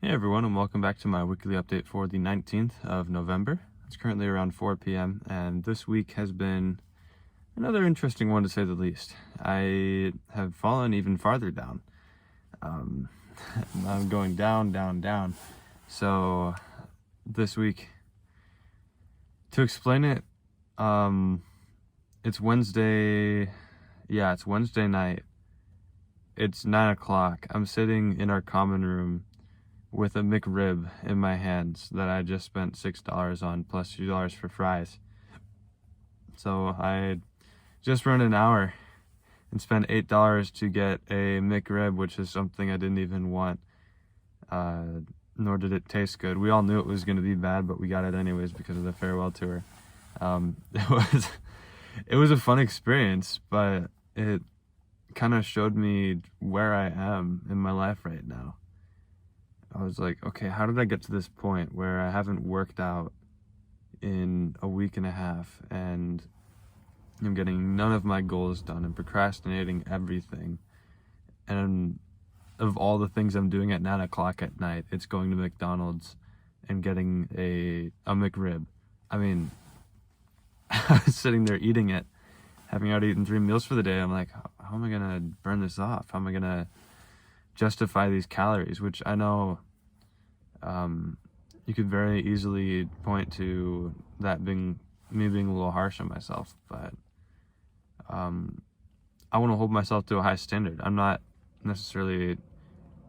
Hey everyone, and welcome back to my weekly update for the 19th of November. It's currently around 4 p.m. and this week has been another interesting one to say the least. I have fallen even farther down. I'm going down, down, down. So this week, to explain it, it's Wednesday. Yeah, it's Wednesday night. It's 9 o'clock. I'm sitting in our common room with a McRib in my hands that I just spent $6 on plus $2 for fries. So I just run an hour and spent $8 to get a McRib, which is something I didn't even want, nor did it taste good. We all knew it was going to be bad, but we got it anyways because of the farewell tour. It was a fun experience, but it kind of showed me where I am in my life right now. I was like, okay, how did I get to this point where I haven't worked out in a week and a half and I'm getting none of my goals done and procrastinating everything? And of all the things I'm doing at 9 o'clock at night, it's going to McDonald's and getting a McRib. I mean, I was sitting there eating it, having already eaten 3 meals for the day. I'm like, how am I going to burn this off? How am I going to justify these calories? Which I know you could very easily point to that being me being a little harsh on myself, but I want to hold myself to a high standard. I'm not necessarily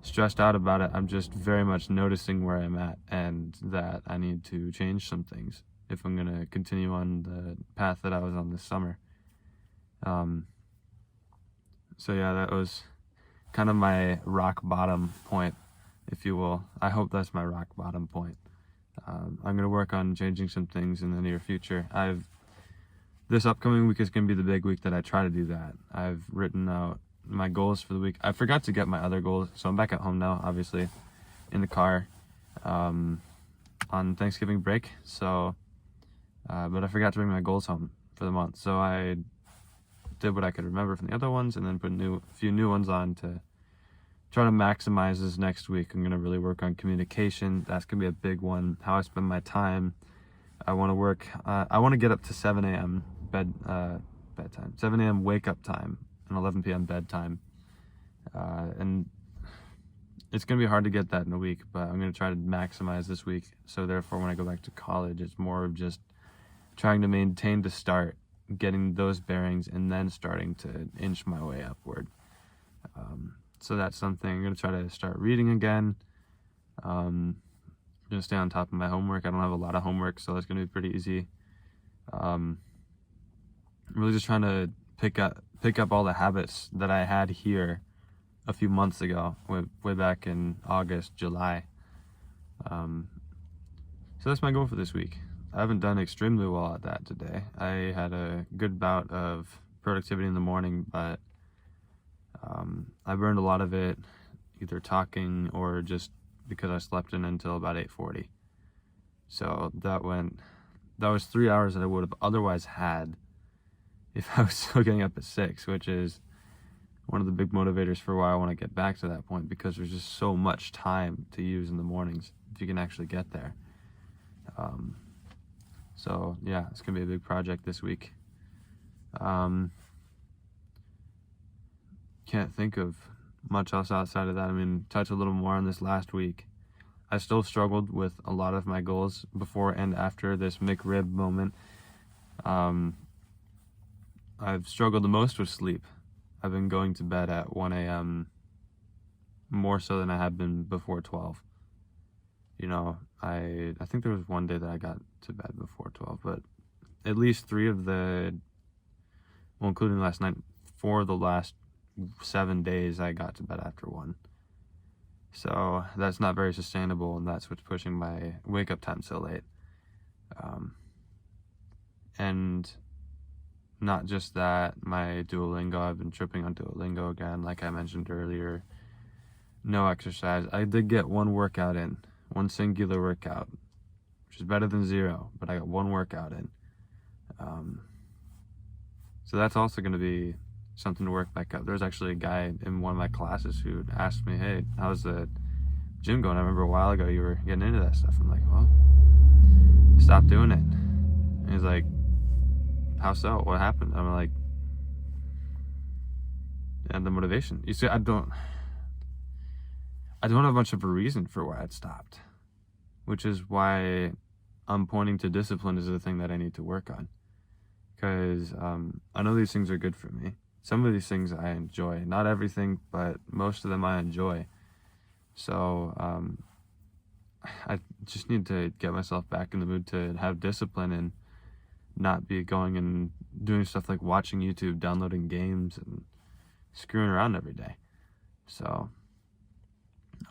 stressed out about it. I'm just very much noticing where I'm at and that I need to change some things if I'm going to continue on the path that I was on this summer. So yeah, that was kind of my rock bottom point, if you will. I hope that's my rock bottom point. I'm going to work on changing some things in the near future. This upcoming week is going to be the big week that I try to do that. I've written out my goals for the week. I forgot to get my other goals, so I'm back at home now, obviously, in the car, on Thanksgiving break. So, but I forgot to bring my goals home for the month. So I did what I could remember from the other ones and then put a few new ones on to try to maximize this next week. I'm going to really work on communication. That's going to be a big one. How I spend my time. I want to work. I want to get up to 7 a.m. bedtime, 7 a.m. wake up time, and 11 p.m. bedtime. And it's going to be hard to get that in a week, but I'm going to try to maximize this week. So therefore, when I go back to college, it's more of just trying to maintain the start, getting those bearings, and then starting to inch my way upward. So that's something. I'm going to try to start reading again. I'm going to stay on top of my homework. I don't have a lot of homework, so it's going to be pretty easy. I'm really just trying to pick up all the habits that I had here a few months ago, way back in August, July. So that's my goal for this week. I haven't done extremely well at that today. I had a good bout of productivity in the morning, but I burned a lot of it either talking or just because I slept in until about 8:40. So that was 3 hours that I would have otherwise had if I was still getting up at 6, which is one of the big motivators for why I want to get back to that point, because there's just so much time to use in the mornings if you can actually get there. So yeah, it's gonna be a big project this week. Can't think of much else outside of that. I mean, touch a little more on this last week. I still struggled with a lot of my goals before and after this McRib moment. I've struggled the most with sleep. I've been going to bed at 1 a.m. more so than I have been before 12. You know, I think there was one day that I got to bed before 12, but at least 3 of the, well, including last night, 4 of the last 7 days I got to bed after 1. So that's not very sustainable, and that's what's pushing my wake up time so late. And not just that, my Duolingo, I've been tripping on Duolingo again, like I mentioned earlier. No exercise. I did get 1 workout in, 1 singular workout, which is better than 0, but I got 1 workout in. So that's also going to be something to work back up. There's actually a guy in one of my classes who asked me, hey, how's the gym going. I remember a while ago you were getting into that stuff. I'm like, well, stop doing it. And he's like, how so? What happened? I'm like, and the motivation. You see, I don't have much of a reason for why I'd stopped, which is why I'm pointing to discipline as the thing that I need to work on. Because I know these things are good for me. Some of these things I enjoy. Not everything, but most of them I enjoy. So I just need to get myself back in the mood to have discipline and not be going and doing stuff like watching YouTube, downloading games, and screwing around every day. So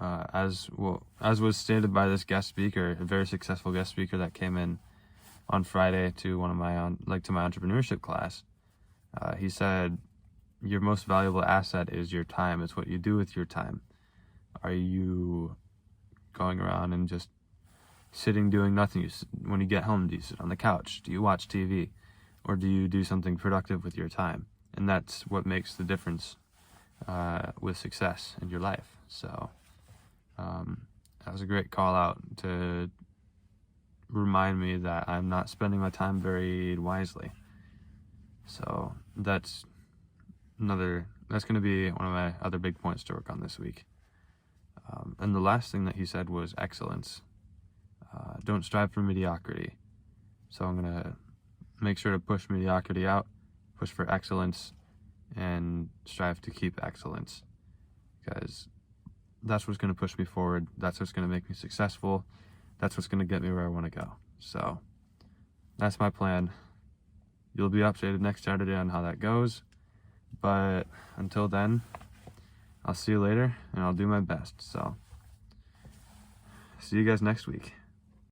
as was stated by this guest speaker, a very successful guest speaker that came in on Friday to one of my to my entrepreneurship class, he said, your most valuable asset is your time. It's what you do with your time. Are you going around and just sitting doing nothing? When you get home, do you sit on the couch? Do you watch TV? Or do you do something productive with your time? And that's what makes the difference with success in your life. So that was a great call out to remind me that I'm not spending my time very wisely. So that's going to be one of my other big points to work on this week. And the last thing that he said was excellence. Don't strive for mediocrity. So I'm going to make sure to push mediocrity out, push for excellence, and strive to keep excellence. Because that's what's going to push me forward. That's what's going to make me successful. That's what's going to get me where I want to go. So that's my plan. You'll be updated next Saturday on how that goes. But until then, I'll see you later, and I'll do my best. So see you guys next week.